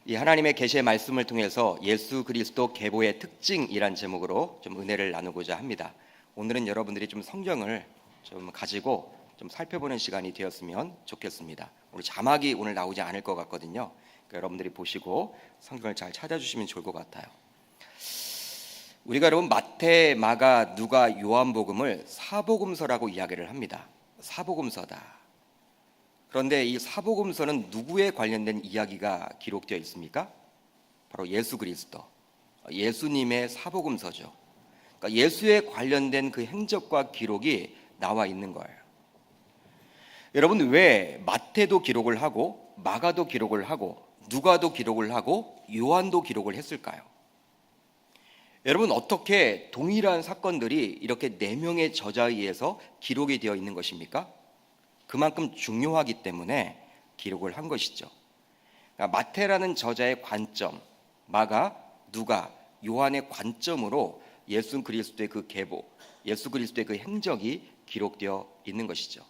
이 하나님의 계시의 말씀을 통해서 예수 그리스도 계보의 특징이란 제목으로 좀 은혜를 나누고자 합니다. 오늘은 여러분들이 좀 성경을 좀 가지고 좀 살펴보는 시간이 되었으면 좋겠습니다. 우리 자막이 오늘 나오지 않을 것 같거든요. 그러니까 여러분들이 보시고 성경을 잘 찾아주시면 좋을 것 같아요. 우리가 여러분 마태, 마가, 누가, 요한복음을 사복음서라고 이야기를 합니다. 사복음서다. 그런데 이 사복음서는 누구에 관련된 이야기가 기록되어 있습니까? 바로 예수 그리스도, 예수님의 사복음서죠. 그러니까 예수에 관련된 그 행적과 기록이 나와 있는 거예요. 여러분, 왜 마태도 기록을 하고 마가도 기록을 하고 누가도 기록을 하고 요한도 기록을 했을까요? 여러분, 어떻게 동일한 사건들이 이렇게 4명의 저자에 의해서 기록이 되어 있는 것입니까? 그만큼 중요하기 때문에 기록을 한 것이죠. 그러니까 마태라는 저자의 관점, 마가, 누가, 요한의 관점으로 예수 그리스도의 그 계보, 예수 그리스도의 그 행적이 기록되어 있는 것이죠.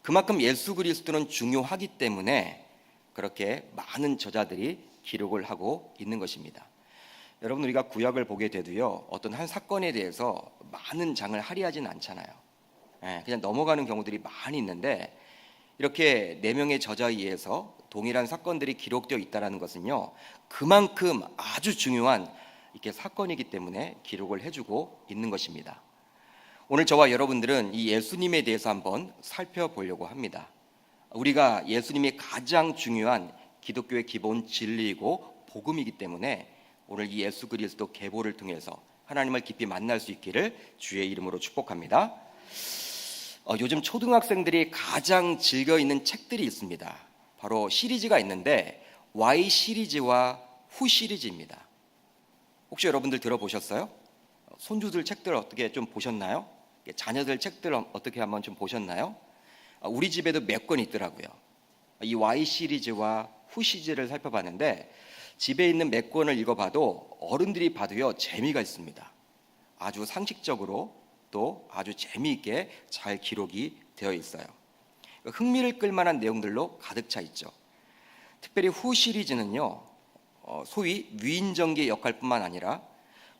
그만큼 예수 그리스도는 중요하기 때문에 그렇게 많은 저자들이 기록을 하고 있는 것입니다. 여러분, 우리가 구약을 보게 돼도요, 어떤 한 사건에 대해서 많은 장을 할애하지는 않잖아요. 그냥 넘어가는 경우들이 많이 있는데, 이렇게 4명의 저자에 의해서 동일한 사건들이 기록되어 있다는 것은요, 그만큼 아주 중요한 이렇게 사건이기 때문에 기록을 해주고 있는 것입니다. 오늘 저와 여러분들은 이 예수님에 대해서 한번 살펴보려고 합니다. 우리가 예수님이 가장 중요한 기독교의 기본 진리이고 복음이기 때문에 오늘 이 예수 그리스도 계보를 통해서 하나님을 깊이 만날 수 있기를 주의 이름으로 축복합니다. 요즘 초등학생들이 가장 즐겨 읽는 책들이 있습니다. 바로 시리즈가 있는데 Y 시리즈와 후 시리즈입니다. 혹시 여러분들 들어보셨어요? 손주들 책들 어떻게 좀 보셨나요? 자녀들 책들 어떻게 한번 좀 보셨나요? 우리 집에도 몇 권 있더라고요. 이 Y 시리즈와 후 시리즈를 살펴봤는데 집에 있는 몇 권을 읽어봐도 어른들이 봐도요, 재미가 있습니다. 아주 상식적으로 또 아주 재미있게 잘 기록이 되어 있어요. 흥미를 끌만한 내용들로 가득 차 있죠. 특별히 후 시리즈는요, 소위 위인전개 역할뿐만 아니라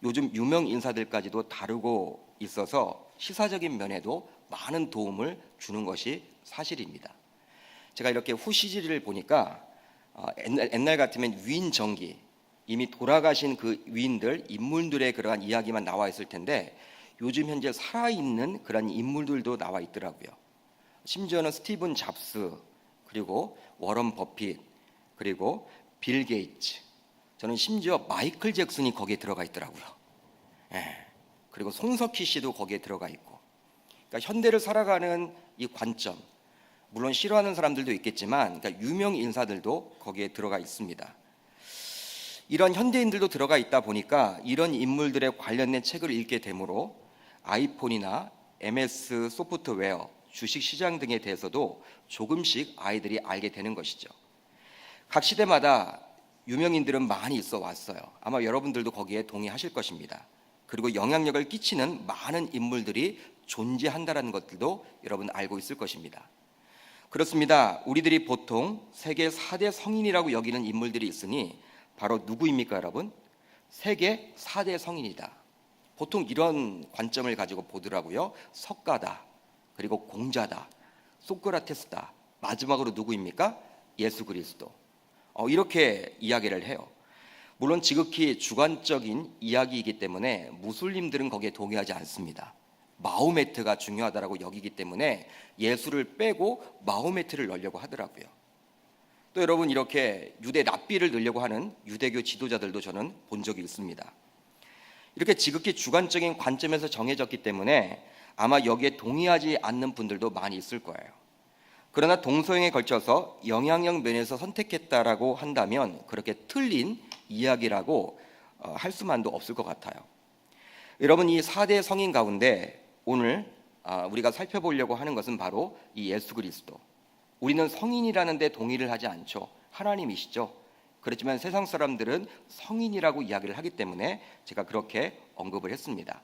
요즘 유명 인사들까지도 다루고 있어서 시사적인 면에도 많은 도움을 주는 것이 사실입니다. 제가 이렇게 후 시리즈를 보니까 옛날 같으면 위인전기, 이미 돌아가신 그 위인들, 인물들의 그러한 이야기만 나와 있을 텐데 요즘 현재 살아있는 그런 인물들도 나와 있더라고요. 심지어는 스티븐 잡스, 그리고 워런 버핏, 그리고 빌 게이츠, 저는 심지어 마이클 잭슨이 거기에 들어가 있더라고요. 그리고 손석희 씨도 거기에 들어가 있고, 그러니까 현대를 살아가는 이 관점, 물론 싫어하는 사람들도 있겠지만 그러니까 유명 인사들도 거기에 들어가 있습니다. 이런 현대인들도 들어가 있다 보니까 이런 인물들에 관련된 책을 읽게 되므로 아이폰이나 MS 소프트웨어, 주식시장 등에 대해서도 조금씩 아이들이 알게 되는 것이죠. 각 시대마다 유명인들은 많이 있어 왔어요. 아마 여러분들도 거기에 동의하실 것입니다. 그리고 영향력을 끼치는 많은 인물들이 존재한다는 것들도 여러분 알고 있을 것입니다. 그렇습니다. 우리들이 보통 세계 4대 성인이라고 여기는 인물들이 있으니 바로 누구입니까, 여러분? 세계 4대 성인이다. 보통 이런 관점을 가지고 보더라고요. 석가다, 그리고 공자다, 소크라테스다, 마지막으로 누구입니까? 예수 그리스도. 이렇게 이야기를 해요. 물론 지극히 주관적인 이야기이기 때문에 무슬림들은 거기에 동의하지 않습니다. 마호메트가 중요하다고 여기기 때문에 예수를 빼고 마호메트를 넣으려고 하더라고요. 또 여러분, 이렇게 유대 랍비를 넣으려고 하는 유대교 지도자들도 저는 본 적이 있습니다. 이렇게 지극히 주관적인 관점에서 정해졌기 때문에 아마 여기에 동의하지 않는 분들도 많이 있을 거예요. 그러나 동서양에 걸쳐서 영향력 면에서 선택했다라고 한다면 그렇게 틀린 이야기라고 할 수만도 없을 것 같아요. 여러분, 이 4대 성인 가운데 오늘 우리가 살펴보려고 하는 것은 바로 이 예수 그리스도. 우리는 성인이라는 데 동의를 하지 않죠. 하나님이시죠. 그렇지만 세상 사람들은 성인이라고 이야기를 하기 때문에 제가 그렇게 언급을 했습니다.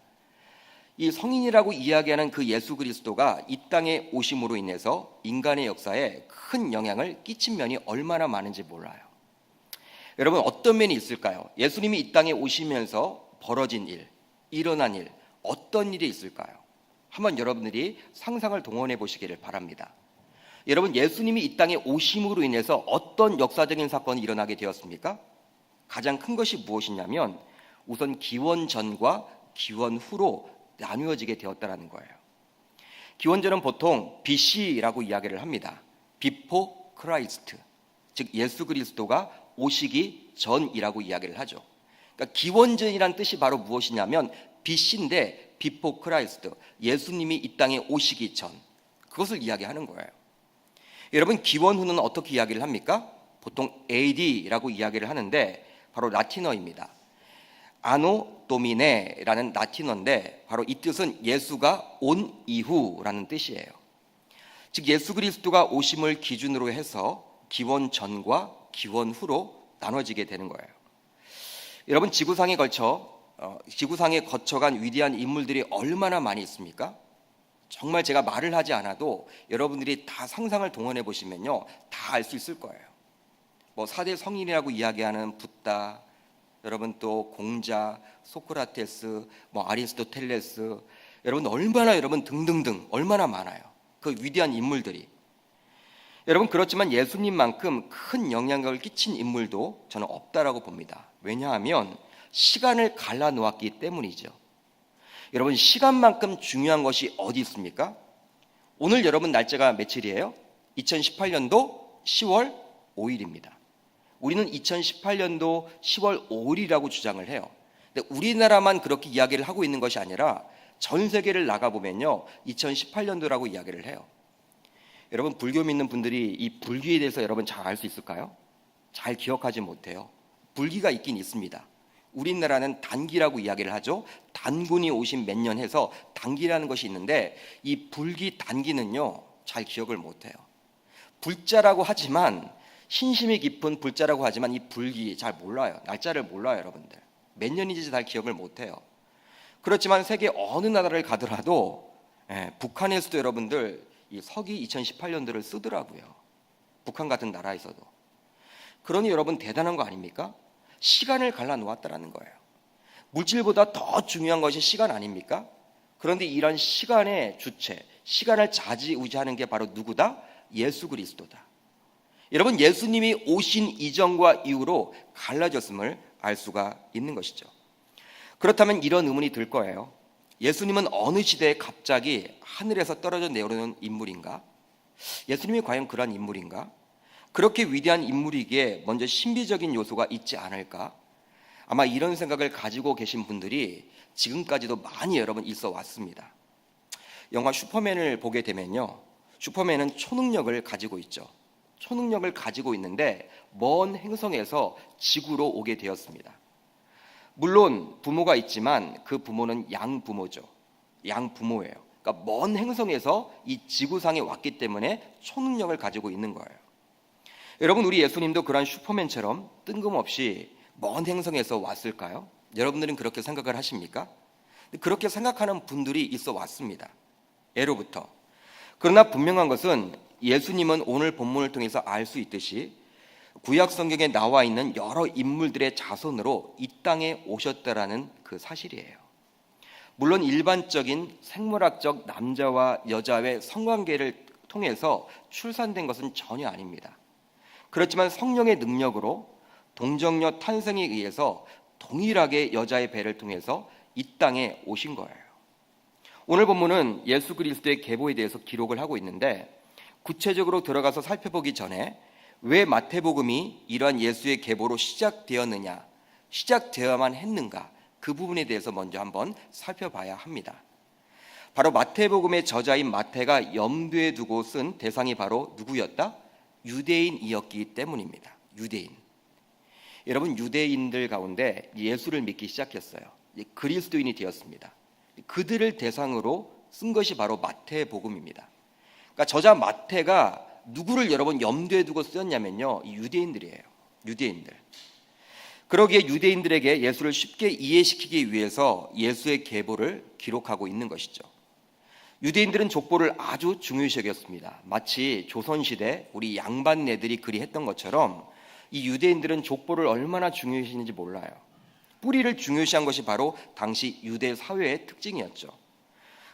이 성인이라고 이야기하는 그 예수 그리스도가 이 땅에 오심으로 인해서 인간의 역사에 큰 영향을 끼친 면이 얼마나 많은지 몰라요. 여러분 어떤 면이 있을까요? 예수님이 이 땅에 오시면서 벌어진 일, 일어난 일, 어떤 일이 있을까요? 한번 여러분들이 상상을 동원해 보시기를 바랍니다. 여러분 예수님이 이 땅에 오심으로 인해서 어떤 역사적인 사건이 일어나게 되었습니까? 가장 큰 것이 무엇이냐면 우선 기원 전과 기원 후로 나누어지게 되었다는 거예요. 기원전은 보통 BC라고 이야기를 합니다. Before Christ, 즉 예수 그리스도가 오시기 전이라고 이야기를 하죠. 그러니까 기원전이란 뜻이 바로 무엇이냐면 BC인데 Before Christ, 예수님이 이 땅에 오시기 전, 그것을 이야기하는 거예요. 여러분 기원 후는 어떻게 이야기를 합니까? 보통 AD라고 이야기를 하는데 바로 라틴어입니다. 아노 도미네라는 라틴어인데 바로 이 뜻은 예수가 온 이후라는 뜻이에요. 즉 예수 그리스도가 오심을 기준으로 해서 기원 전과 기원 후로 나눠지게 되는 거예요. 여러분 지구상에 거쳐간 위대한 인물들이 얼마나 많이 있습니까? 정말 제가 말을 하지 않아도 여러분들이 다 상상을 동원해 보시면요, 다 알 수 있을 거예요. 뭐 4대 성인이라고 이야기하는 붓다, 여러분 또 공자, 소크라테스, 뭐 아리스토텔레스, 여러분 얼마나 여러분 등등등 얼마나 많아요. 그 위대한 인물들이. 여러분 그렇지만 예수님만큼 큰 영향력을 끼친 인물도 저는 없다라고 봅니다. 왜냐하면 시간을 갈라 놓았기 때문이죠. 여러분 시간만큼 중요한 것이 어디 있습니까? 오늘 여러분 날짜가 며칠이에요? 2018년도 10월 5일입니다. 우리는 2018년도 10월 5일이라고 주장을 해요. 근데 우리나라만 그렇게 이야기를 하고 있는 것이 아니라 전 세계를 나가보면요 2018년도라고 이야기를 해요. 여러분 불교 믿는 분들이 이 불기에 대해서 여러분 잘 알 수 있을까요? 잘 기억하지 못해요. 불기가 있긴 있습니다. 우리나라는 단기라고 이야기를 하죠. 단군이 오신 몇 년 해서 단기라는 것이 있는데 이 불기 단기는요 잘 기억을 못해요. 불자라고 하지만 신심이 깊은 불자라고 하지만 이 불기 잘 몰라요. 날짜를 몰라요. 여러분들 몇 년인지 잘 기억을 못해요. 그렇지만 세계 어느 나라를 가더라도 북한에서도 여러분들 이 서기 2018년도를 쓰더라고요. 북한 같은 나라에서도. 그러니 여러분 대단한 거 아닙니까? 시간을 갈라 놓았다라는 거예요. 물질보다 더 중요한 것이 시간 아닙니까? 그런데 이런 시간의 주체, 시간을 좌지우지하는 게 바로 누구다? 예수 그리스도다. 여러분 예수님이 오신 이전과 이후로 갈라졌음을 알 수가 있는 것이죠. 그렇다면 이런 의문이 들 거예요. 예수님은 어느 시대에 갑자기 하늘에서 떨어져 내려오는 인물인가? 예수님이 과연 그런 인물인가? 그렇게 위대한 인물이기에 먼저 신비적인 요소가 있지 않을까? 아마 이런 생각을 가지고 계신 분들이 지금까지도 많이 여러분 있어 왔습니다. 영화 슈퍼맨을 보게 되면요, 슈퍼맨은 초능력을 가지고 있죠. 초능력을 가지고 있는데 먼 행성에서 지구로 오게 되었습니다. 물론 부모가 있지만 그 부모는 양부모죠. 양부모예요. 그러니까 먼 행성에서 이 지구상에 왔기 때문에 초능력을 가지고 있는 거예요. 여러분 우리 예수님도 그런 슈퍼맨처럼 뜬금없이 먼 행성에서 왔을까요? 여러분들은 그렇게 생각을 하십니까? 그렇게 생각하는 분들이 있어 왔습니다. 예로부터. 그러나 분명한 것은 예수님은 오늘 본문을 통해서 알 수 있듯이 구약 성경에 나와 있는 여러 인물들의 자손으로 이 땅에 오셨다라는 그 사실이에요. 물론 일반적인 생물학적 남자와 여자의 성관계를 통해서 출산된 것은 전혀 아닙니다. 그렇지만 성령의 능력으로 동정녀 탄생에 의해서 동일하게 여자의 배를 통해서 이 땅에 오신 거예요. 오늘 본문은 예수 그리스도의 계보에 대해서 기록을 하고 있는데 구체적으로 들어가서 살펴보기 전에 왜 마태복음이 이러한 예수의 계보로 시작되었느냐, 시작되어야만 했는가, 그 부분에 대해서 먼저 한번 살펴봐야 합니다. 바로 마태복음의 저자인 마태가 염두에 두고 쓴 대상이 바로 누구였다? 유대인이었기 때문입니다. 유대인. 여러분 유대인들 가운데 예수를 믿기 시작했어요. 그리스도인이 되었습니다. 그들을 대상으로 쓴 것이 바로 마태복음입니다. 그러니까 저자 마태가 누구를 여러분 염두에 두고 쓰였냐면요, 이 유대인들이에요. 유대인들. 그러기에 유대인들에게 예수를 쉽게 이해시키기 위해서 예수의 계보를 기록하고 있는 것이죠. 유대인들은 족보를 아주 중요시 여겼습니다. 마치 조선시대 우리 양반네들이 그리 했던 것처럼 이 유대인들은 족보를 얼마나 중요시했는지 몰라요. 뿌리를 중요시한 것이 바로 당시 유대 사회의 특징이었죠.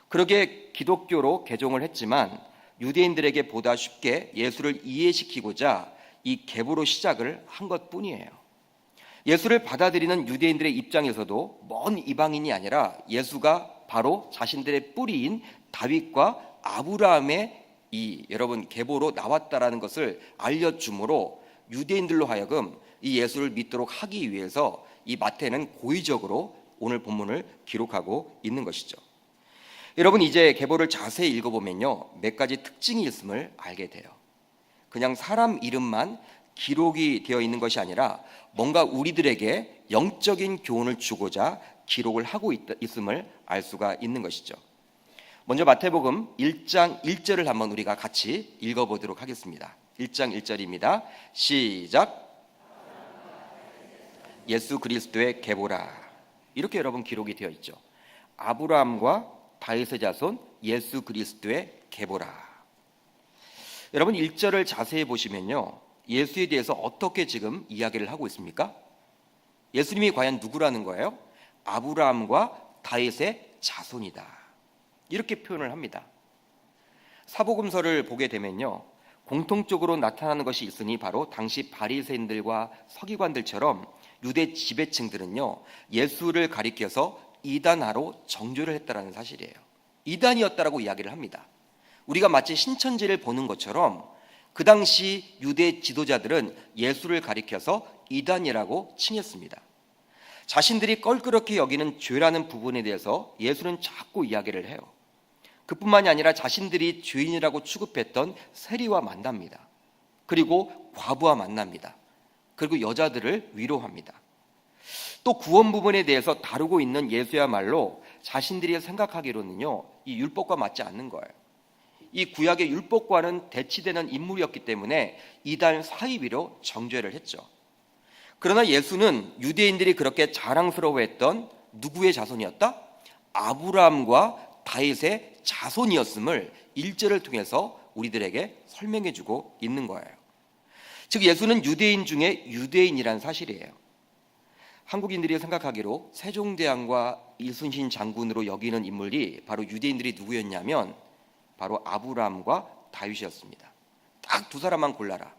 그러게 기독교로 개종을 했지만 유대인들에게 보다 쉽게 예수를 이해시키고자 이 계보로 시작을 한 것뿐이에요. 예수를 받아들이는 유대인들의 입장에서도 먼 이방인이 아니라 예수가 바로 자신들의 뿌리인 다윗과 아브라함의 여러분 계보로 나왔다라는 것을 알려주므로 유대인들로 하여금 이 예수를 믿도록 하기 위해서 이 마태는 고의적으로 오늘 본문을 기록하고 있는 것이죠. 여러분 이제 계보를 자세히 읽어보면요 몇 가지 특징이 있음을 알게 돼요. 그냥 사람 이름만 기록이 되어 있는 것이 아니라 뭔가 우리들에게 영적인 교훈을 주고자 기록을 하고 있음을 알 수가 있는 것이죠. 먼저 마태복음 1장 1절을 한번 우리가 같이 읽어보도록 하겠습니다. 1장 1절입니다. 시작. 예수 그리스도의 계보라. 이렇게 여러분 기록이 되어 있죠. 아브라함과 다윗의 자손 예수 그리스도의 계보라. 여러분 1절을 자세히 보시면요 예수에 대해서 어떻게 지금 이야기를 하고 있습니까? 예수님이 과연 누구라는 거예요? 아브라함과 다윗의 자손이다. 이렇게 표현을 합니다. 사복음서를 보게 되면요 공통적으로 나타나는 것이 있으니 바로 당시 바리새인들과 서기관들처럼 유대 지배층들은요 예수를 가리켜서 이단화로 정죄를 했다라는 사실이에요. 이단이었다라고 이야기를 합니다. 우리가 마치 신천지를 보는 것처럼 그 당시 유대 지도자들은 예수를 가리켜서 이단이라고 칭했습니다. 자신들이 껄끄럽게 여기는 죄라는 부분에 대해서 예수는 자꾸 이야기를 해요. 그뿐만이 아니라 자신들이 죄인이라고 취급했던 세리와 만납니다. 그리고 과부와 만납니다. 그리고 여자들을 위로합니다. 또 구원 부분에 대해서 다루고 있는 예수야말로 자신들이 생각하기로는요 이 율법과 맞지 않는 거예요. 이 구약의 율법과는 대치되는 인물이었기 때문에 이단 사이비로 정죄를 했죠. 그러나 예수는 유대인들이 그렇게 자랑스러워했던 누구의 자손이었다? 아브라함과 다윗의 자손이었음을 1절을 통해서 우리들에게 설명해주고 있는 거예요. 즉 예수는 유대인 중에 유대인이란 사실이에요. 한국인들이 생각하기로 세종대왕과 이순신 장군으로 여기는 인물이 바로 유대인들이 누구였냐면 바로 아브라함과 다윗이었습니다. 딱 두 사람만 골라라.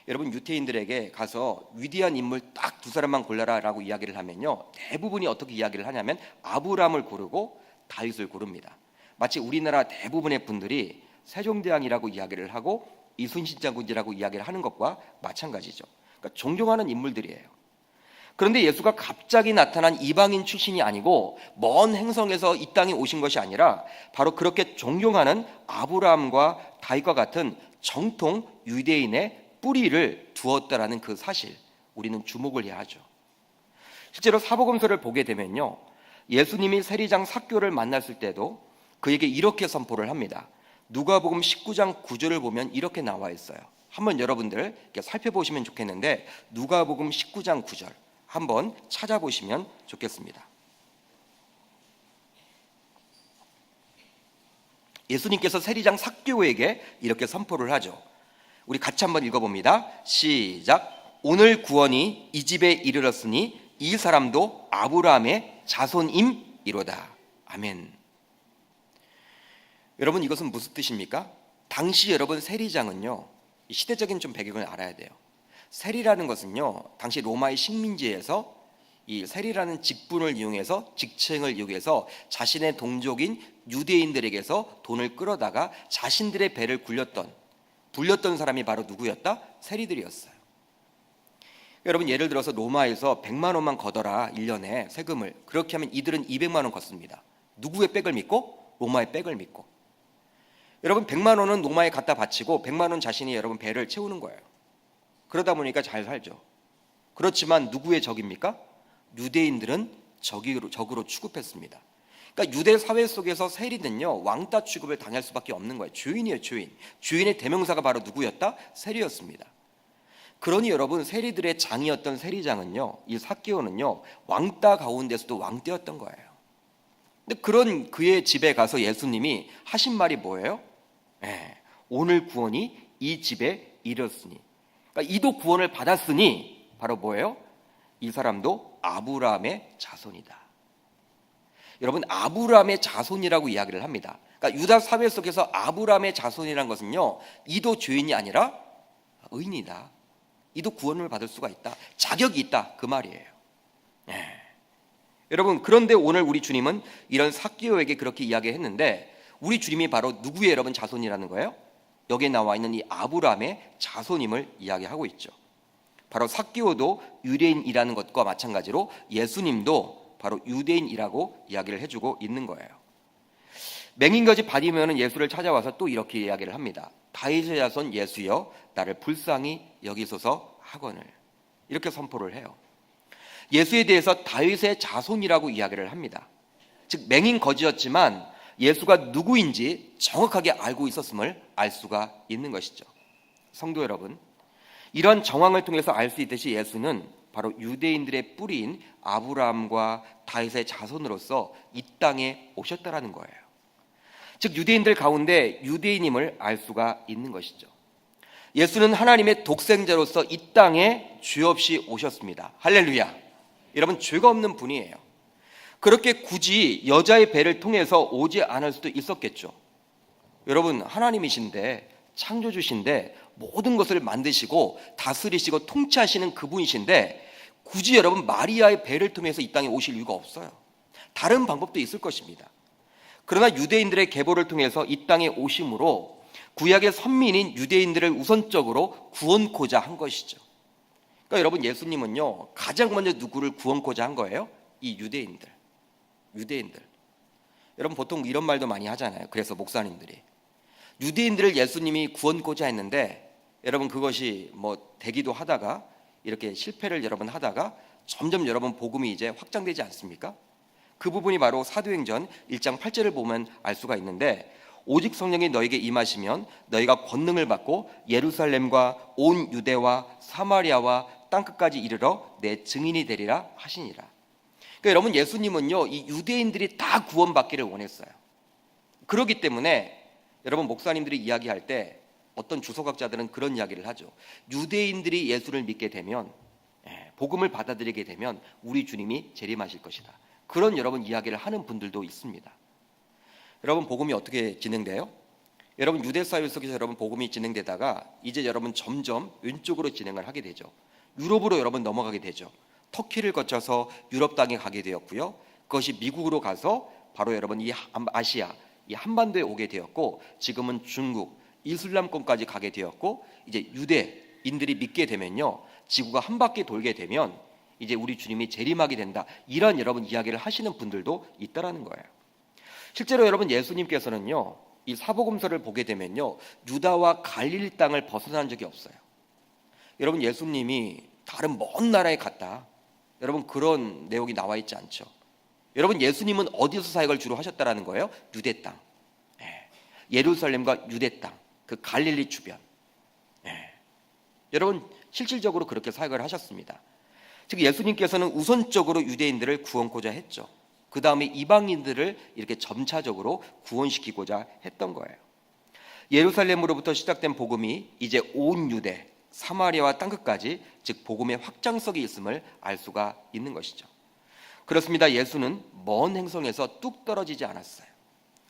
여러분 유대인들에게 가서 위대한 인물 딱 두 사람만 골라라라고 이야기를 하면요 대부분이 어떻게 이야기를 하냐면 아브라함을 고르고 다윗을 고릅니다. 마치 우리나라 대부분의 분들이 세종대왕이라고 이야기를 하고 이순신 장군이라고 이야기를 하는 것과 마찬가지죠. 그러니까 존경하는 인물들이에요. 그런데 예수가 갑자기 나타난 이방인 출신이 아니고 먼 행성에서 이 땅에 오신 것이 아니라 바로 그렇게 존경하는 아브라함과 다윗과 같은 정통 유대인의 뿌리를 두었다라는 그 사실 우리는 주목을 해야 하죠. 실제로 사복음서를 보게 되면요 예수님이 세리장 삭교를 만났을 때도 그에게 이렇게 선포를 합니다. 누가복음 19장 9절을 보면 이렇게 나와 있어요. 한번 여러분들 이렇게 살펴보시면 좋겠는데 누가복음 19장 9절 한번 찾아보시면 좋겠습니다. 예수님께서 세리장 삭개오에게 이렇게 선포를 하죠. 우리 같이 한번 읽어봅니다. 시작. 오늘 구원이 이 집에 이르렀으니 이 사람도 아브라함의 자손임이로다. 아멘. 여러분 이것은 무슨 뜻입니까? 당시 여러분 세리장은요 시대적인 좀 배경을 알아야 돼요. 세리라는 것은요 당시 로마의 식민지에서 이 세리라는 직분을 이용해서 직책을 이용해서 자신의 동족인 유대인들에게서 돈을 끌어다가 자신들의 배를 불렸던 사람이 바로 누구였다? 세리들이었어요. 여러분 예를 들어서 로마에서 100만 원만 걷어라 1년에 세금을. 그렇게 하면 이들은 200만 원 걷습니다. 누구의 백을 믿고? 로마의 백을 믿고. 여러분 100만 원은 로마에 갖다 바치고 100만 원 자신이 여러분 배를 채우는 거예요. 그러다 보니까 잘 살죠. 그렇지만 누구의 적입니까? 유대인들은 적으로 취급했습니다. 그러니까 유대 사회 속에서 세리는요 왕따 취급을 당할 수밖에 없는 거예요. 죄인이에요, 죄인. 죄인의 대명사가 바로 누구였다? 세리였습니다. 그러니 여러분 세리들의 장이었던 세리장은요, 이 삭개오는요 왕따 가운데서도 왕떼였던 거예요. 근데 그런 그의 집에 가서 예수님이 하신 말이 뭐예요? 오늘 구원이 이 집에 이르렀으니. 그러니까 이도 구원을 받았으니 바로 뭐예요? 이 사람도 아브라함의 자손이다. 여러분, 아브라함의 자손이라고 이야기를 합니다. 그러니까 유다 사회 속에서 아브라함의 자손이라는 것은요, 이도 죄인이 아니라 의인이다. 이도 구원을 받을 수가 있다. 자격이 있다. 그 말이에요. 네. 여러분, 그런데 오늘 우리 주님은 이런 삭개오에게 그렇게 이야기했는데, 우리 주님이 바로 누구의 여러분 자손이라는 거예요? 여기에 나와 있는 이 아브라함의 자손임을 이야기하고 있죠. 바로 삭개오도 유대인이라는 것과 마찬가지로 예수님도 바로 유대인이라고 이야기를 해주고 있는 거예요. 맹인거지 바디메오는 예수를 찾아와서 또 이렇게 이야기를 합니다. 다윗의 자손 예수여, 나를 불쌍히 여기소서 하거늘. 이렇게 선포를 해요. 예수에 대해서 다윗의 자손이라고 이야기를 합니다. 즉 맹인거지였지만 예수가 누구인지 정확하게 알고 있었음을 알 수가 있는 것이죠. 성도 여러분, 이런 정황을 통해서 알 수 있듯이 예수는 바로 유대인들의 뿌리인 아브라함과 다윗의 자손으로서 이 땅에 오셨다라는 거예요. 즉 유대인들 가운데 유대인임을 알 수가 있는 것이죠. 예수는 하나님의 독생자로서 이 땅에 죄 없이 오셨습니다. 할렐루야. 여러분, 죄가 없는 분이에요. 그렇게 굳이 여자의 배를 통해서 오지 않을 수도 있었겠죠. 여러분, 하나님이신데, 창조주신데 모든 것을 만드시고 다스리시고 통치하시는 그분이신데 굳이 여러분 마리아의 배를 통해서 이 땅에 오실 이유가 없어요. 다른 방법도 있을 것입니다. 그러나 유대인들의 계보를 통해서 이 땅에 오심으로 구약의 선민인 유대인들을 우선적으로 구원코자 한 것이죠. 그러니까 여러분, 예수님은요 가장 먼저 누구를 구원코자 한 거예요? 이 유대인들. 여러분, 보통 이런 말도 많이 하잖아요. 그래서 목사님들이 유대인들을 예수님이 구원코자 했는데 여러분, 그것이 뭐 되기도 하다가 이렇게 실패를 여러분 하다가 점점 여러분 복음이 이제 확장되지 않습니까? 그 부분이 바로 사도행전 1장 8절을 보면 알 수가 있는데, 오직 성령이 너에게 임하시면 너희가 권능을 받고 예루살렘과 온 유대와 사마리아와 땅끝까지 이르러 내 증인이 되리라 하시니라. 그러니까 여러분, 예수님은요 이 유대인들이 다 구원받기를 원했어요. 그렇기 때문에 여러분, 목사님들이 이야기할 때 어떤 주석학자들은 그런 이야기를 하죠. 유대인들이 예수를 믿게 되면, 복음을 받아들이게 되면 우리 주님이 재림하실 것이다. 그런 여러분 이야기를 하는 분들도 있습니다. 여러분, 복음이 어떻게 진행돼요? 여러분, 유대 사회 속에서 여러분 복음이 진행되다가 이제 여러분 점점 왼쪽으로 진행을 하게 되죠. 유럽으로 여러분 넘어가게 되죠. 터키를 거쳐서 유럽 땅에 가게 되었고요. 그것이 미국으로 가서 바로 여러분 이 아시아, 이 한반도에 오게 되었고, 지금은 중국, 이슬람권까지 가게 되었고, 이제 유대인들이 믿게 되면요 지구가 한 바퀴 돌게 되면 이제 우리 주님이 재림하게 된다. 이런 여러분 이야기를 하시는 분들도 있다라는 거예요. 실제로 여러분, 예수님께서는요 이 사복음서를 보게 되면요 유다와 갈릴리 땅을 벗어난 적이 없어요. 여러분, 예수님이 다른 먼 나라에 갔다, 여러분 그런 내용이 나와 있지 않죠. 여러분, 예수님은 어디서 사역을 주로 하셨다라는 거예요? 유대 땅, 예루살렘과 유대 땅, 그 갈릴리 주변. 여러분, 실질적으로 그렇게 사역을 하셨습니다. 즉 예수님께서는 우선적으로 유대인들을 구원코자 했죠. 그 다음에 이방인들을 이렇게 점차적으로 구원시키고자 했던 거예요. 예루살렘으로부터 시작된 복음이 이제 온 유대, 사마리아와 땅끝까지, 즉 복음의 확장성이 있음을 알 수가 있는 것이죠. 그렇습니다. 예수는 먼 행성에서 뚝 떨어지지 않았어요.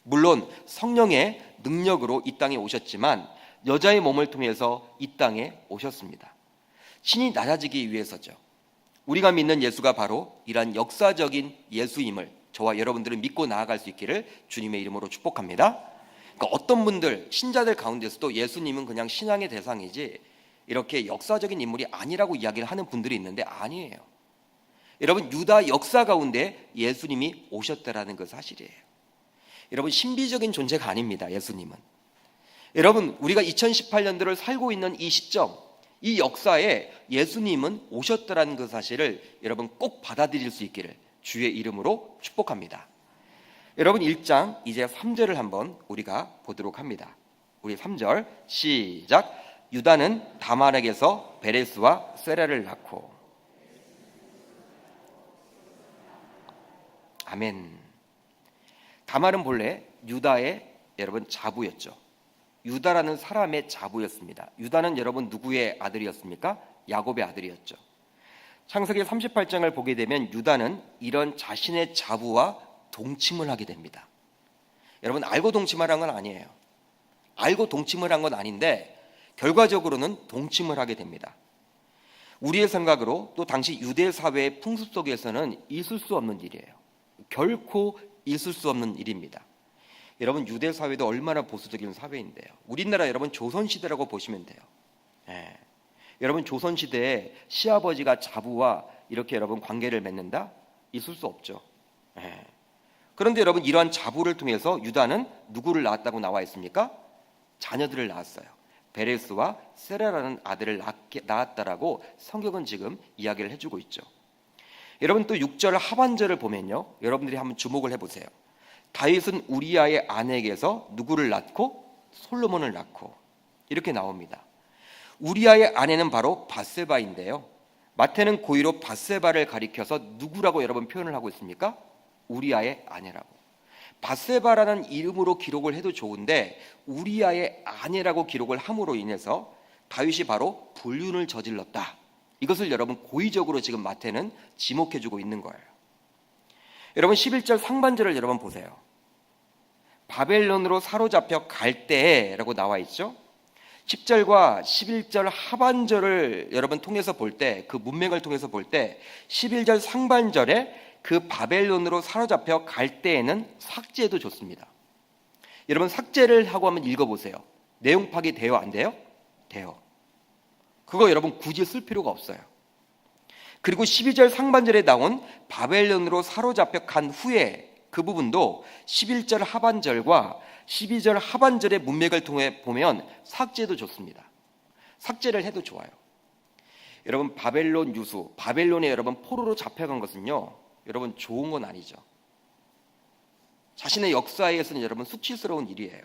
물론 성령의 능력으로 이 땅에 오셨지만 여자의 몸을 통해서 이 땅에 오셨습니다. 신이 낮아지기 위해서죠. 우리가 믿는 예수가 바로 이러한 역사적인 예수임을 저와 여러분들은 믿고 나아갈 수 있기를 주님의 이름으로 축복합니다. 그러니까 어떤 분들, 신자들 가운데서도 예수님은 그냥 신앙의 대상이지 이렇게 역사적인 인물이 아니라고 이야기를 하는 분들이 있는데 아니에요. 여러분, 유다 역사 가운데 예수님이 오셨다라는 그 사실이에요. 여러분, 신비적인 존재가 아닙니다. 예수님은. 여러분, 우리가 2018년도를 살고 있는 이 시점, 이 역사에 예수님은 오셨다라는 그 사실을 여러분 꼭 받아들일 수 있기를 주의 이름으로 축복합니다. 여러분, 1장 이제 3절을 한번 우리가 보도록 합니다. 우리 3절 시작. 유다는 다말에게서 베레스와 세라를 낳고. 아멘. 다말은 본래 유다의 여러분 자부였죠. 유다라는 사람의 자부였습니다. 유다는 여러분 누구의 아들이었습니까? 야곱의 아들이었죠. 창세기 38장을 보게 되면 유다는 이런 자신의 자부와 동침을 하게 됩니다. 여러분 알고 동침을 한 건 아니에요. 알고 동침을 한 건 아닌데 결과적으로는 동침을 하게 됩니다. 우리의 생각으로 또 당시 유대 사회의 풍습 속에서는 있을 수 없는 일이에요. 결코 있을 수 없는 일입니다. 여러분 유대 사회도 얼마나 보수적인 사회인데요. 우리나라 여러분 조선시대라고 보시면 돼요. 여러분 조선시대에 시아버지가 자부와 이렇게 여러분 관계를 맺는다? 있을 수 없죠. 그런데 여러분 이러한 자부를 통해서 유다는 누구를 낳았다고 나와 있습니까? 자녀들을 낳았어요. 베레스와 세라라는 아들을 낳았다라고 성경은 지금 이야기를 해주고 있죠. 여러분 또 6절 하반절을 보면요, 여러분들이 한번 주목을 해보세요. 다윗은 우리아의 아내에게서 누구를 낳고? 솔로몬을 낳고, 이렇게 나옵니다. 우리아의 아내는 바로 밧세바인데요, 마태는 고의로 밧세바를 가리켜서 누구라고 여러분 표현을 하고 있습니까? 우리아의 아내라고. 밧세바라는 이름으로 기록을 해도 좋은데 우리아의 아내라고 기록을 함으로 인해서 다윗이 바로 불륜을 저질렀다. 이것을 여러분 고의적으로 지금 마태는 지목해주고 있는 거예요. 여러분 11절 상반절을 여러분 보세요. 바벨론으로 사로잡혀 갈 때라고 나와 있죠. 10절과 11절 하반절을 여러분 통해서 볼 때, 그 문맥을 통해서 볼 때 11절 상반절에 그 바벨론으로 사로잡혀 갈 때에는 삭제해도 좋습니다. 여러분 삭제를 하고 한번 읽어보세요. 내용 파악이 돼요? 안 돼요? 돼요. 그거 여러분 굳이 쓸 필요가 없어요. 그리고 12절 상반절에 나온 바벨론으로 사로잡혀 간 후에 그 부분도 11절 하반절과 12절 하반절의 문맥을 통해 보면 삭제도 좋습니다. 삭제를 해도 좋아요. 여러분 바벨론 유수, 바벨론에 여러분 포로로 잡혀간 것은요, 여러분 좋은 건 아니죠. 자신의 역사에서는 여러분 수치스러운 일이에요.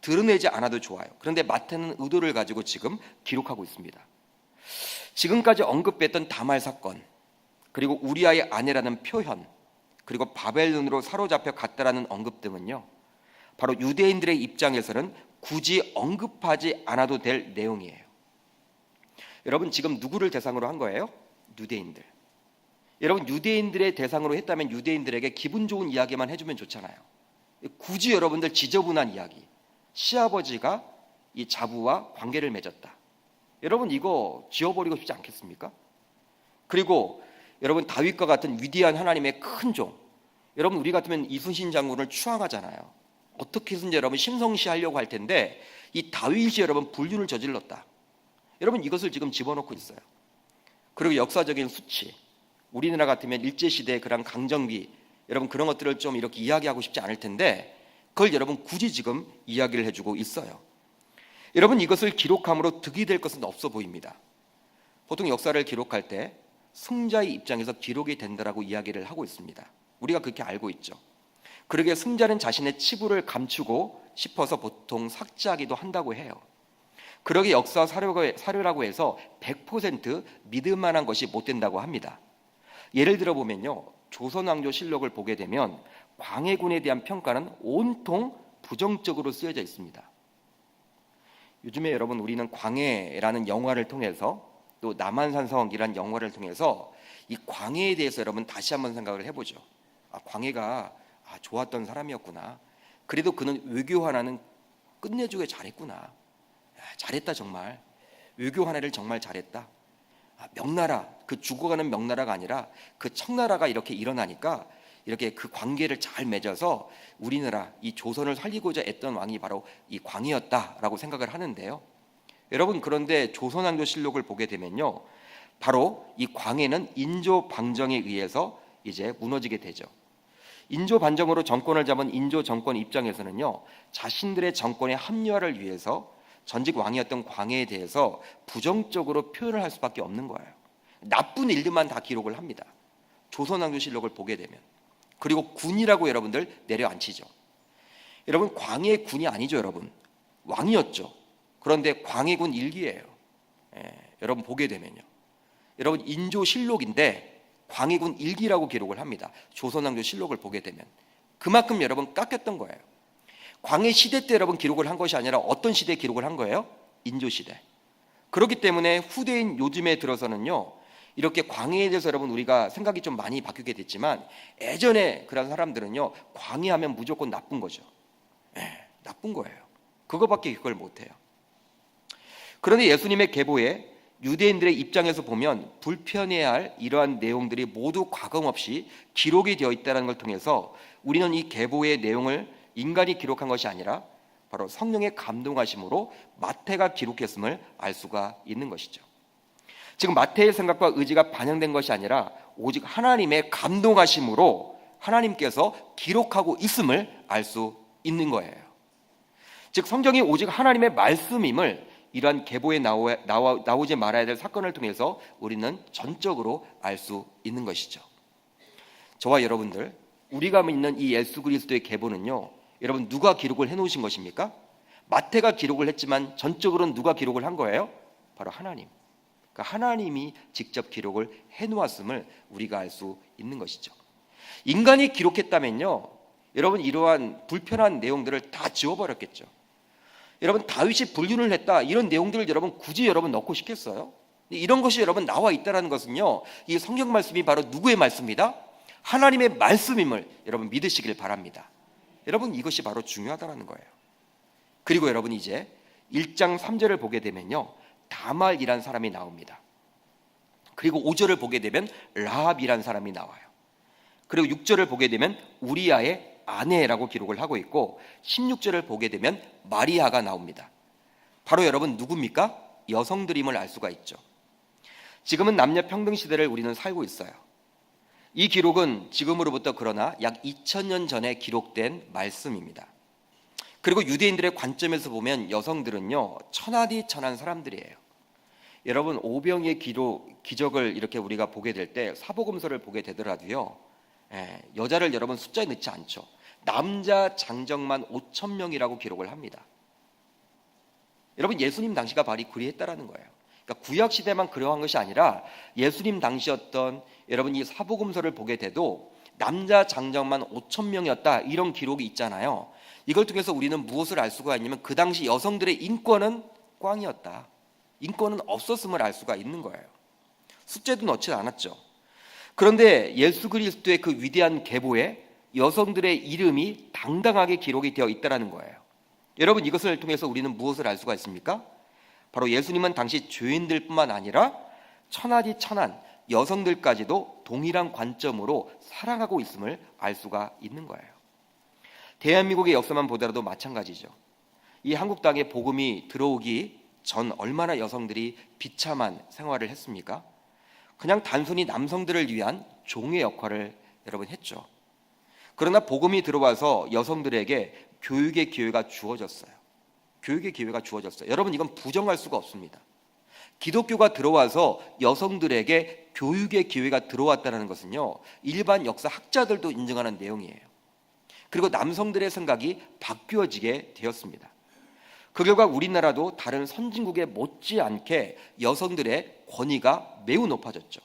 드러내지 않아도 좋아요. 그런데 마태는 의도를 가지고 지금 기록하고 있습니다. 지금까지 언급했던 다말 사건, 그리고 우리아의 아내라는 표현, 그리고 바벨론으로 사로잡혀 갔다라는 언급 등은요, 바로 유대인들의 입장에서는 굳이 언급하지 않아도 될 내용이에요. 여러분 지금 누구를 대상으로 한 거예요? 유대인들. 여러분 유대인들의 대상으로 했다면 유대인들에게 기분 좋은 이야기만 해주면 좋잖아요. 굳이 여러분들 지저분한 이야기, 시아버지가 이 자부와 관계를 맺었다, 여러분 이거 지워버리고 싶지 않겠습니까? 그리고 여러분 다윗과 같은 위대한 하나님의 큰 종, 여러분 우리 같으면 이순신 장군을 추앙하잖아요. 어떻게 해서든지 여러분 심성시하려고 할 텐데 이 다윗이 여러분 불륜을 저질렀다, 여러분 이것을 지금 집어넣고 있어요. 그리고 역사적인 수치, 우리나라 같으면 일제시대의 그런 강정비, 여러분 그런 것들을 좀 이렇게 이야기하고 싶지 않을 텐데 그걸 여러분 굳이 지금 이야기를 해주고 있어요. 여러분 이것을 기록함으로 득이 될 것은 없어 보입니다. 보통 역사를 기록할 때 승자의 입장에서 기록이 된다라고 이야기를 하고 있습니다. 우리가 그렇게 알고 있죠. 그러기에 승자는 자신의 치부를 감추고 싶어서 보통 삭제하기도 한다고 해요. 그러기에 역사 사료라고 해서 100% 믿을 만한 것이 못 된다고 합니다. 예를 들어 보면요, 조선왕조실록을 보게 되면 광해군에 대한 평가는 온통 부정적으로 쓰여져 있습니다. 요즘에 여러분 우리는 광해라는 영화를 통해서, 또 남한산성이라는 영화를 통해서 이 광해에 대해서 여러분 다시 한번 생각을 해보죠. 광해가 좋았던 사람이었구나. 그래도 그는 외교 하나는 끝내주게 잘했구나. 잘했다 정말. 외교 하나를 정말 잘했다. 명나라, 그 죽어가는 명나라가 아니라 그 청나라가 이렇게 일어나니까 이렇게 그 관계를 잘 맺어서 우리나라 이 조선을 살리고자 했던 왕이 바로 이 광해였다라고 생각을 하는데요. 여러분 그런데 조선왕조실록을 보게 되면요, 바로 이 광해는 인조 방정에 의해서 이제 무너지게 되죠. 인조 반정으로 정권을 잡은 인조 정권 입장에서는요, 자신들의 정권의 합리화를 위해서 전직 왕이었던 광해에 대해서 부정적으로 표현을 할 수밖에 없는 거예요. 나쁜 일들만 다 기록을 합니다. 조선왕조실록을 보게 되면. 그리고 군이라고 여러분들 내려앉히죠. 여러분 광해의 군이 아니죠. 여러분 왕이었죠. 그런데 광해군 일기예요. 여러분 보게 되면요, 여러분 인조실록인데 광해군 일기라고 기록을 합니다. 조선왕조실록을 보게 되면 그만큼 여러분 깎였던 거예요. 광해 시대 때 여러분 기록을 한 것이 아니라 어떤 시대에 기록을 한 거예요? 인조 시대. 그렇기 때문에 후대인 요즘에 들어서는요, 이렇게 광해에 대해서 여러분 우리가 생각이 좀 많이 바뀌게 됐지만 예전에 그런 사람들은요, 광해하면 무조건 나쁜 거죠. 나쁜 거예요. 그거밖에 그걸 못해요. 그런데 예수님의 계보에 유대인들의 입장에서 보면 불편해야 할 이러한 내용들이 모두 과금 없이 기록이 되어 있다는 걸 통해서 우리는 이 계보의 내용을 인간이 기록한 것이 아니라 바로 성령의 감동하심으로 마태가 기록했음을 알 수가 있는 것이죠. 지금 마태의 생각과 의지가 반영된 것이 아니라 오직 하나님의 감동하심으로 하나님께서 기록하고 있음을 알 수 있는 거예요. 즉 성경이 오직 하나님의 말씀임을 이러한 계보에 나오지 말아야 될 사건을 통해서 우리는 전적으로 알 수 있는 것이죠. 저와 여러분들, 우리가 믿는 이 예수 그리스도의 계보는요, 여러분 누가 기록을 해놓으신 것입니까? 마태가 기록을 했지만 전적으로는 누가 기록을 한 거예요? 바로 하나님. 그러니까 하나님이 직접 기록을 해놓았음을 우리가 알 수 있는 것이죠. 인간이 기록했다면요, 여러분 이러한 불편한 내용들을 다 지워버렸겠죠. 여러분 다윗이 불륜을 했다 이런 내용들을 여러분 굳이 여러분 넣고 싶겠어요? 이런 것이 여러분 나와 있다는 것은요, 이 성경 말씀이 바로 누구의 말씀이다? 하나님의 말씀임을 여러분 믿으시길 바랍니다. 여러분 이것이 바로 중요하다는 거예요. 그리고 여러분 이제 1장 3절을 보게 되면요, 다말이란 사람이 나옵니다. 그리고 5절을 보게 되면 라합이란 사람이 나와요. 그리고 6절을 보게 되면 우리아의 아내라고 기록을 하고 있고 16절을 보게 되면 마리아가 나옵니다. 바로 여러분 누굽니까? 여성들임을 알 수가 있죠. 지금은 남녀 평등 시대를 우리는 살고 있어요. 이 기록은 지금으로부터 그러나 약 2000년 전에 기록된 말씀입니다. 그리고 유대인들의 관점에서 보면 여성들은요, 천하디 천한 사람들이에요. 여러분 오병이의 기적을 이렇게 우리가 보게 될 때 사복음서를 보게 되더라도요, 여자를 여러분 숫자에 넣지 않죠. 남자 장정만 5,000명이라고 기록을 합니다. 여러분 예수님 당시가 바로 그리했다라는 거예요. 그러니까 구약 시대만 그러한 것이 아니라 예수님 당시였던 여러분 이 사복음서를 보게 돼도 남자 장정만 5,000명이었다 이런 기록이 있잖아요. 이걸 통해서 우리는 무엇을 알 수가 있냐면 그 당시 여성들의 인권은 꽝이었다. 인권은 없었음을 알 수가 있는 거예요. 숫자도 넣지 않았죠. 그런데 예수 그리스도의 그 위대한 계보에 여성들의 이름이 당당하게 기록이 되어 있다는 거예요. 여러분 이것을 통해서 우리는 무엇을 알 수가 있습니까? 바로 예수님은 당시 죄인들뿐만 아니라 천하디 천한 여성들까지도 동일한 관점으로 사랑하고 있음을 알 수가 있는 거예요. 대한민국의 역사만 보더라도 마찬가지죠. 이 한국 땅에 복음이 들어오기 전 얼마나 여성들이 비참한 생활을 했습니까? 그냥 단순히 남성들을 위한 종의 역할을 여러분 했죠. 그러나 복음이 들어와서 여성들에게 교육의 기회가 주어졌어요. 교육의 기회가 주어졌어요. 여러분 이건 부정할 수가 없습니다. 기독교가 들어와서 여성들에게 교육의 기회가 들어왔다는 것은요, 일반 역사 학자들도 인정하는 내용이에요. 그리고 남성들의 생각이 바뀌어지게 되었습니다. 그 결과 우리나라도 다른 선진국에 못지않게 여성들의 권위가 매우 높아졌죠.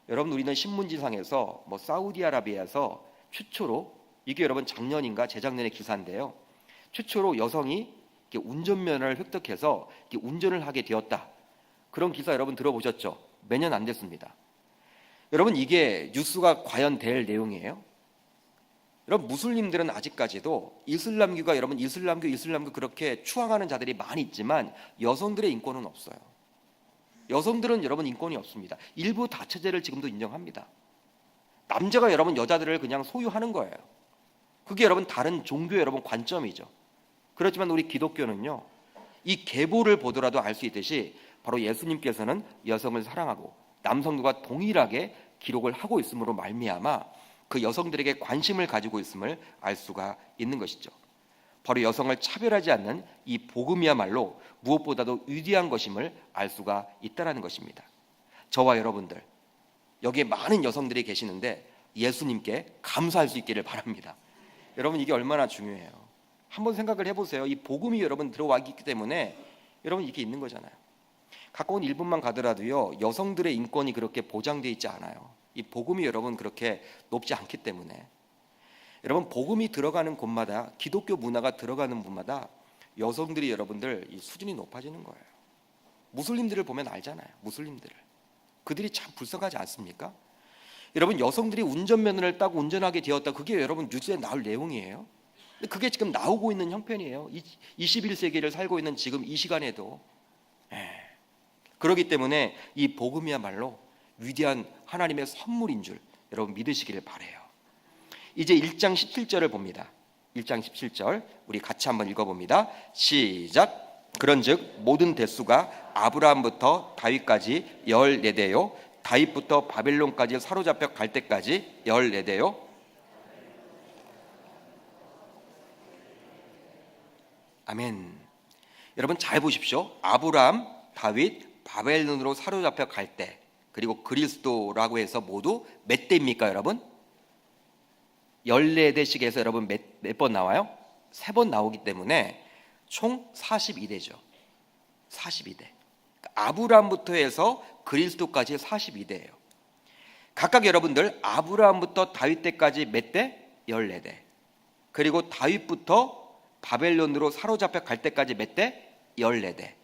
여러분 우리는 신문지상에서 사우디아라비아에서 최초로, 이게 여러분 작년인가 재작년의 기사인데요, 최초로 여성이 운전면허를 획득해서 운전을 하게 되었다. 그런 기사 여러분 들어보셨죠? 몇 년 안 됐습니다. 여러분 이게 뉴스가 과연 될 내용이에요? 여러분 무슬림들은 아직까지도 이슬람교가 여러분 이슬람교 그렇게 추앙하는 자들이 많이 있지만 여성들의 인권은 없어요. 여성들은 여러분 인권이 없습니다. 일부 다처제를 지금도 인정합니다. 남자가 여러분 여자들을 그냥 소유하는 거예요. 그게 여러분 다른 종교의 여러분 관점이죠. 그렇지만 우리 기독교는요, 이 계보를 보더라도 알 수 있듯이 바로 예수님께서는 여성을 사랑하고 남성들과 동일하게 기록을 하고 있음으로 말미암아 그 여성들에게 관심을 가지고 있음을 알 수가 있는 것이죠. 바로 여성을 차별하지 않는 이 복음이야말로 무엇보다도 위대한 것임을 알 수가 있다는 것입니다. 저와 여러분들, 여기에 많은 여성들이 계시는데 예수님께 감사할 수 있기를 바랍니다. 여러분 이게 얼마나 중요해요. 한번 생각을 해보세요. 이 복음이 여러분 들어와 있기 때문에 여러분 이게 있는 거잖아요. 가까운 일본만 가더라도요, 여성들의 인권이 그렇게 보장되어 있지 않아요. 이 복음이 여러분 그렇게 높지 않기 때문에. 여러분 복음이 들어가는 곳마다, 기독교 문화가 들어가는 곳마다 여성들이 여러분들 이 수준이 높아지는 거예요. 무슬림들을 보면 알잖아요. 무슬림들을. 그들이 참 불쌍하지 않습니까? 여러분 여성들이 운전면허를 따고 운전하게 되었다. 그게 여러분 뉴스에 나올 내용이에요. 근데 그게 지금 나오고 있는 형편이에요. 21세기를 살고 있는 지금 이 시간에도. 그렇기 때문에 이 복음이야말로 위대한 하나님의 선물인 줄 여러분 믿으시기를 바라요. 이제 1장 17절을 봅니다. 1장 17절 우리 같이 한번 읽어봅니다. 시작. 그런즉 모든 대수가 아브라함부터 다윗까지 14대요 다윗부터 바벨론까지 사로잡혀 갈 때까지 14대요. 아멘. 여러분 잘 보십시오. 아브라함, 다윗, 바벨론으로 사로잡혀 갈 때, 그리고 그리스도라고 해서 모두 몇 대입니까 여러분? 14대씩 해서 여러분 몇 번 나와요? 3번 나오기 때문에 총 42대죠 42대. 아브라함부터 해서 그리스도까지 42대예요 각각 여러분들 아브라함부터 다윗 때까지 몇 대? 14대. 그리고 다윗부터 바벨론으로 사로잡혀 갈 때까지 몇 대? 14대.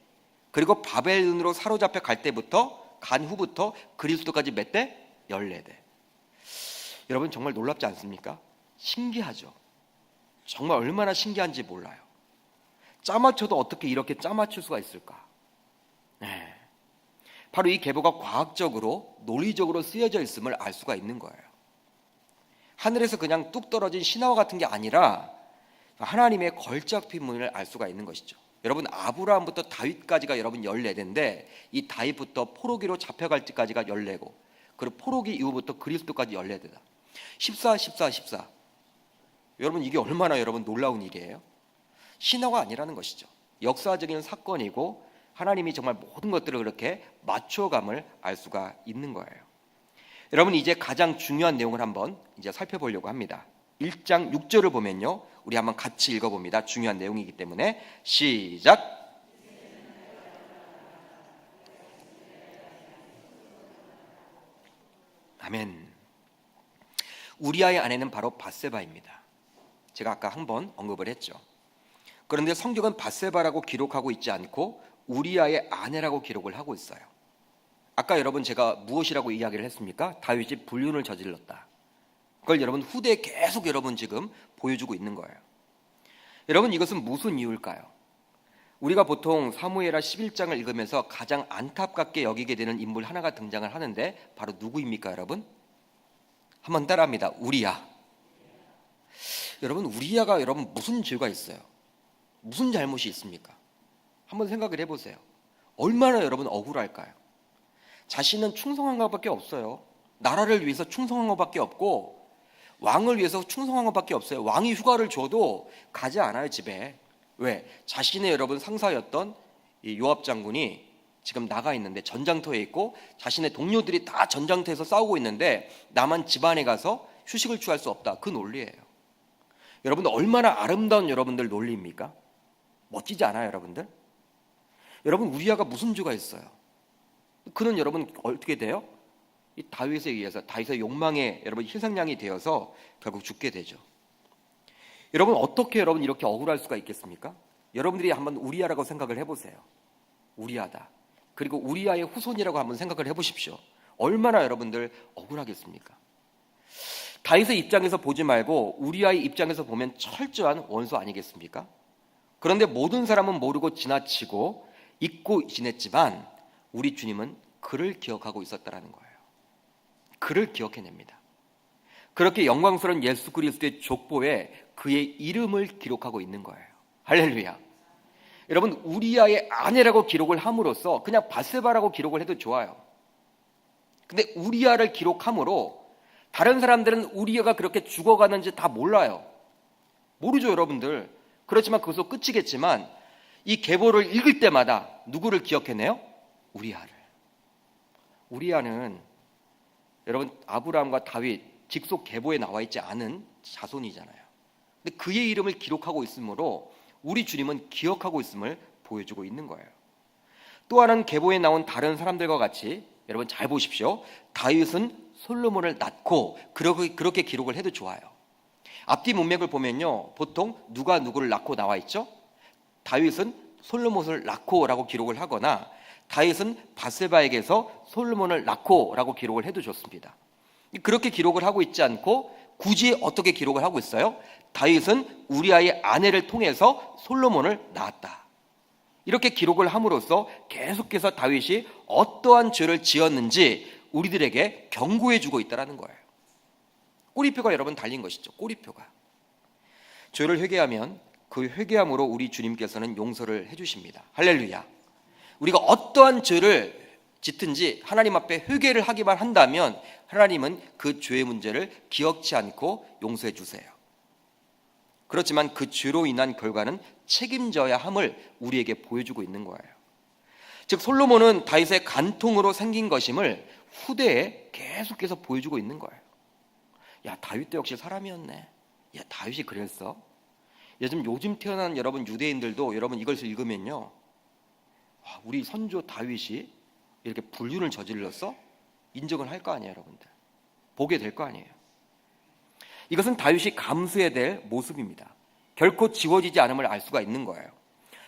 그리고 바벨론으로 사로잡혀 갈 때부터 간 후부터 그리스도까지 몇 대? 14대. 여러분 정말 놀랍지 않습니까? 신기하죠. 정말 얼마나 신기한지 몰라요. 짜맞춰도 어떻게 이렇게 짜맞출 수가 있을까? 네. 바로 이 계보가 과학적으로 논리적으로 쓰여져 있음을 알 수가 있는 거예요. 하늘에서 그냥 뚝 떨어진 신화와 같은 게 아니라 하나님의 걸작품을 알 수가 있는 것이죠. 여러분 아브라함부터 다윗까지가 여러분 14대인데 이 다윗부터 포로기로 잡혀갈 때까지가 14고 그리고 포로기 이후부터 그리스도까지 14대다. 14. 여러분 이게 얼마나 여러분 놀라운 일이에요. 신화가 아니라는 것이죠. 역사적인 사건이고 하나님이 정말 모든 것들을 그렇게 맞춰감을 알 수가 있는 거예요. 여러분 이제 가장 중요한 내용을 한번 이제 살펴보려고 합니다. 1장 6절을 보면요. 우리 한번 같이 읽어봅니다. 중요한 내용이기 때문에 시작. 아멘. 우리아의 아내는 바로 밧세바입니다. 제가 아까 한번 언급을 했죠. 그런데 성경은 밧세바라고 기록하고 있지 않고 우리아의 아내라고 기록을 하고 있어요. 아까 여러분 제가 무엇이라고 이야기를 했습니까? 다윗이 불륜을 저질렀다. 그걸 여러분 후대에 계속 여러분 지금 보여주고 있는 거예요. 여러분 이것은 무슨 이유일까요? 우리가 보통 사무엘하 11장을 읽으면서 가장 안타깝게 여기게 되는 인물 하나가 등장을 하는데 바로 누구입니까 여러분? 한번 따라합니다. 우리야. 여러분 우리야가 여러분 무슨 죄가 있어요? 무슨 잘못이 있습니까? 한번 생각을 해보세요. 얼마나 여러분 억울할까요? 자신은 충성한 것밖에 없어요. 나라를 위해서 충성한 것밖에 없고 왕을 위해서 충성한 것밖에 없어요. 왕이 휴가를 줘도 가지 않아요 집에. 왜? 자신의 여러분 상사였던 이 요압 장군이 지금 나가 있는데 전장터에 있고 자신의 동료들이 다 전장터에서 싸우고 있는데 나만 집안에 가서 휴식을 취할 수 없다. 그 논리예요. 여러분들 얼마나 아름다운 여러분들 논리입니까? 멋지지 않아요 여러분들? 여러분 우리아가 무슨 죄가 있어요? 그는 여러분 어떻게 돼요? 이 다윗에 의해서 다윗의 욕망에 여러분 희생양이 되어서 결국 죽게 되죠. 여러분 어떻게 여러분 이렇게 억울할 수가 있겠습니까? 여러분들이 한번 우리아라고 생각을 해보세요. 우리아다. 그리고 우리아의 후손이라고 한번 생각을 해보십시오. 얼마나 여러분들 억울하겠습니까? 다윗의 입장에서 보지 말고 우리아의 입장에서 보면 철저한 원수 아니겠습니까? 그런데 모든 사람은 모르고 지나치고 잊고 지냈지만 우리 주님은 그를 기억하고 있었다라는 거예요. 그를 기억해냅니다. 그렇게 영광스러운 예수 그리스도의 족보에 그의 이름을 기록하고 있는 거예요. 할렐루야. 여러분 우리아의 아내라고 기록을 함으로써 그냥 밧세바라고 기록을 해도 좋아요. 근데 우리아를 기록함으로 다른 사람들은 우리아가 그렇게 죽어가는지 다 몰라요. 모르죠 여러분들. 그렇지만 그것도 끝이겠지만 이 계보를 읽을 때마다 누구를 기억해내요? 우리아를. 우리아는 여러분 아브라함과 다윗 직속 계보에 나와 있지 않은 자손이잖아요. 근데 그의 이름을 기록하고 있으므로 우리 주님은 기억하고 있음을 보여주고 있는 거예요. 또 하나는 계보에 나온 다른 사람들과 같이 여러분 잘 보십시오. 다윗은 솔로몬을 낳고 그렇게 기록을 해도 좋아요. 앞뒤 문맥을 보면요, 보통 누가 누구를 낳고 나와 있죠? 다윗은 솔로몬을 낳고라고 기록을 하거나 다윗은 바세바에게서 솔로몬을 낳고라고 기록을 해도 좋습니다. 그렇게 기록을 하고 있지 않고 굳이 어떻게 기록을 하고 있어요? 다윗은 우리아의 아내를 통해서 솔로몬을 낳았다. 이렇게 기록을 함으로써 계속해서 다윗이 어떠한 죄를 지었는지 우리들에게 경고해 주고 있다는 거예요. 꼬리표가 여러분 달린 것이죠. 꼬리표가. 죄를 회개하면 그 회개함으로 우리 주님께서는 용서를 해주십니다. 할렐루야. 우리가 어떠한 죄를 짓든지 하나님 앞에 회개를 하기만 한다면 하나님은 그 죄의 문제를 기억지 않고 용서해 주세요. 그렇지만 그 죄로 인한 결과는 책임져야 함을 우리에게 보여주고 있는 거예요. 즉 솔로몬은 다윗의 간통으로 생긴 것임을 후대에 계속해서 보여주고 있는 거예요. 야, 다윗도 역시 사람이었네. 야, 다윗이 그랬어. 요즘 태어난 여러분 유대인들도 여러분 이것을 읽으면요, 우리 선조 다윗이 이렇게 불륜을 저질렀어? 인정을 할 거 아니에요, 여러분들. 보게 될 거 아니에요. 이것은 다윗이 감수해야 될 모습입니다. 결코 지워지지 않음을 알 수가 있는 거예요.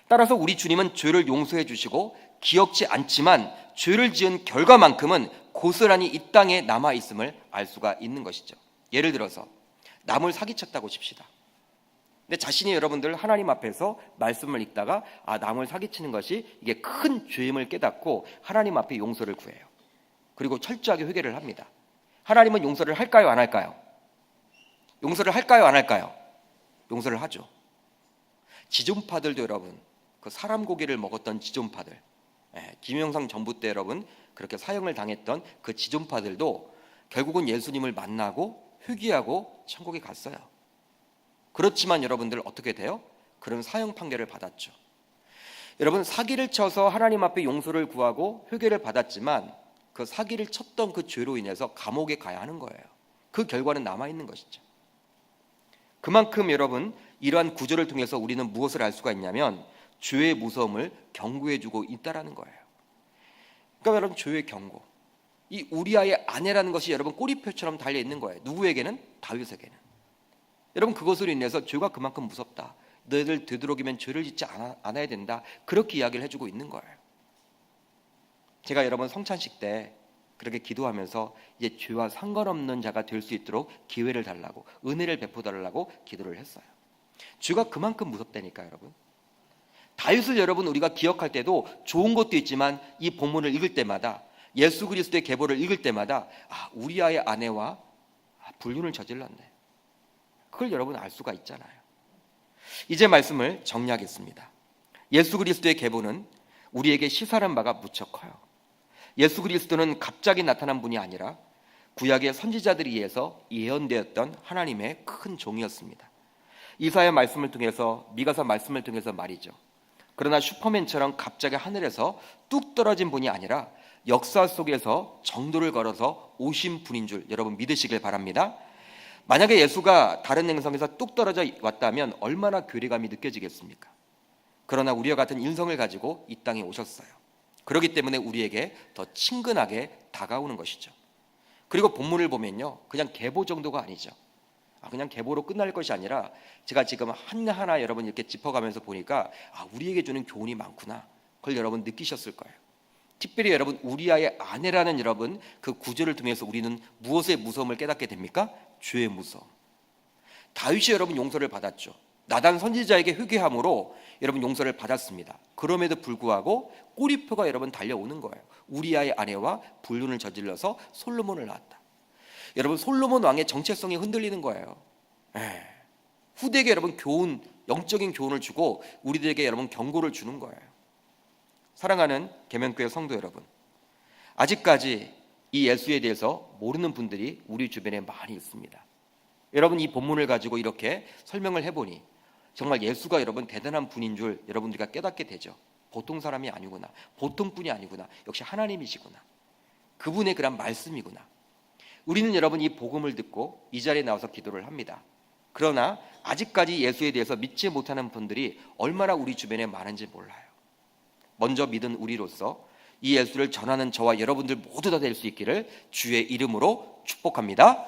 따라서 우리 주님은 죄를 용서해 주시고 기억지 않지만 죄를 지은 결과만큼은 고스란히 이 땅에 남아 있음을 알 수가 있는 것이죠. 예를 들어서 남을 사기쳤다고 칩시다. 근데 자신이 여러분들 하나님 앞에서 말씀을 읽다가 남을 사기치는 것이 이게 큰 죄임을 깨닫고 하나님 앞에 용서를 구해요. 그리고 철저하게 회개를 합니다. 하나님은 용서를 할까요, 안 할까요? 용서를 할까요, 안 할까요? 용서를 하죠. 지존파들도 여러분, 그 사람 고기를 먹었던 지존파들, 김영삼 전부 때 여러분 그렇게 사형을 당했던 그 지존파들도 결국은 예수님을 만나고 회개하고 천국에 갔어요. 그렇지만 여러분들 어떻게 돼요? 그런 사형 판결을 받았죠. 여러분 사기를 쳐서 하나님 앞에 용서를 구하고 회개를 받았지만 그 사기를 쳤던 그 죄로 인해서 감옥에 가야 하는 거예요. 그 결과는 남아있는 것이죠. 그만큼 여러분 이러한 구절을 통해서 우리는 무엇을 알 수가 있냐면 죄의 무서움을 경고해주고 있다라는 거예요. 그러니까 여러분 죄의 경고, 이 우리아의 아내라는 것이 여러분 꼬리표처럼 달려있는 거예요. 누구에게는? 다윗에게는. 여러분 그것으로 인해서 죄가 그만큼 무섭다. 너희들 되도록이면 죄를 짓지 않아야 된다. 그렇게 이야기를 해주고 있는 거예요. 제가 여러분 성찬식 때 그렇게 기도하면서 이제 죄와 상관없는 자가 될 수 있도록 기회를 달라고, 은혜를 베풀어달라고 기도를 했어요. 죄가 그만큼 무섭다니까 여러분. 다윗을 여러분 우리가 기억할 때도 좋은 것도 있지만 이 본문을 읽을 때마다 예수 그리스도의 계보를 읽을 때마다 우리아의 아내와 불륜을 저질렀네. 그걸 여러분 알 수가 있잖아요. 이제 말씀을 정리하겠습니다. 예수 그리스도의 계보는 우리에게 시사하는 바가 무척 커요. 예수 그리스도는 갑자기 나타난 분이 아니라 구약의 선지자들에 의해서 예언되었던 하나님의 큰 종이었습니다. 이사야 말씀을 통해서, 미가서 말씀을 통해서 말이죠. 그러나 슈퍼맨처럼 갑자기 하늘에서 뚝 떨어진 분이 아니라 역사 속에서 정도를 걸어서 오신 분인 줄 여러분 믿으시길 바랍니다. 만약에 예수가 다른 행성에서 뚝 떨어져 왔다면 얼마나 괴리감이 느껴지겠습니까? 그러나 우리와 같은 인성을 가지고 이 땅에 오셨어요. 그렇기 때문에 우리에게 더 친근하게 다가오는 것이죠. 그리고 본문을 보면요, 그냥 계보 정도가 아니죠. 그냥 계보로 끝날 것이 아니라 제가 지금 하나하나 여러분 이렇게 짚어가면서 보니까 우리에게 주는 교훈이 많구나. 그걸 여러분 느끼셨을 거예요. 특별히 여러분 우리아의 아내라는 여러분 그 구절을 통해서 우리는 무엇의 무서움을 깨닫게 됩니까? 죄의 무서움. 다윗이 여러분 용서를 받았죠. 나단 선지자에게 회개함으로 여러분 용서를 받았습니다. 그럼에도 불구하고 꼬리표가 여러분 달려오는 거예요. 우리아의 아내와 불륜을 저질러서 솔로몬을 낳았다. 여러분 솔로몬 왕의 정체성이 흔들리는 거예요. 후대에게 여러분 교훈, 영적인 교훈을 주고 우리들에게 여러분 경고를 주는 거예요. 사랑하는 계명교회 성도 여러분, 아직까지 이 예수에 대해서 모르는 분들이 우리 주변에 많이 있습니다. 여러분 이 본문을 가지고 이렇게 설명을 해보니 정말 예수가 여러분 대단한 분인 줄 여러분들과 깨닫게 되죠. 보통 사람이 아니구나, 보통 분이 아니구나, 역시 하나님이시구나, 그분의 그런 말씀이구나. 우리는 여러분 이 복음을 듣고 이 자리에 나와서 기도를 합니다. 그러나 아직까지 예수에 대해서 믿지 못하는 분들이 얼마나 우리 주변에 많은지 몰라요. 먼저 믿은 우리로서 이 예수를 전하는 저와 여러분들 모두 다 될 수 있기를 주의 이름으로 축복합니다.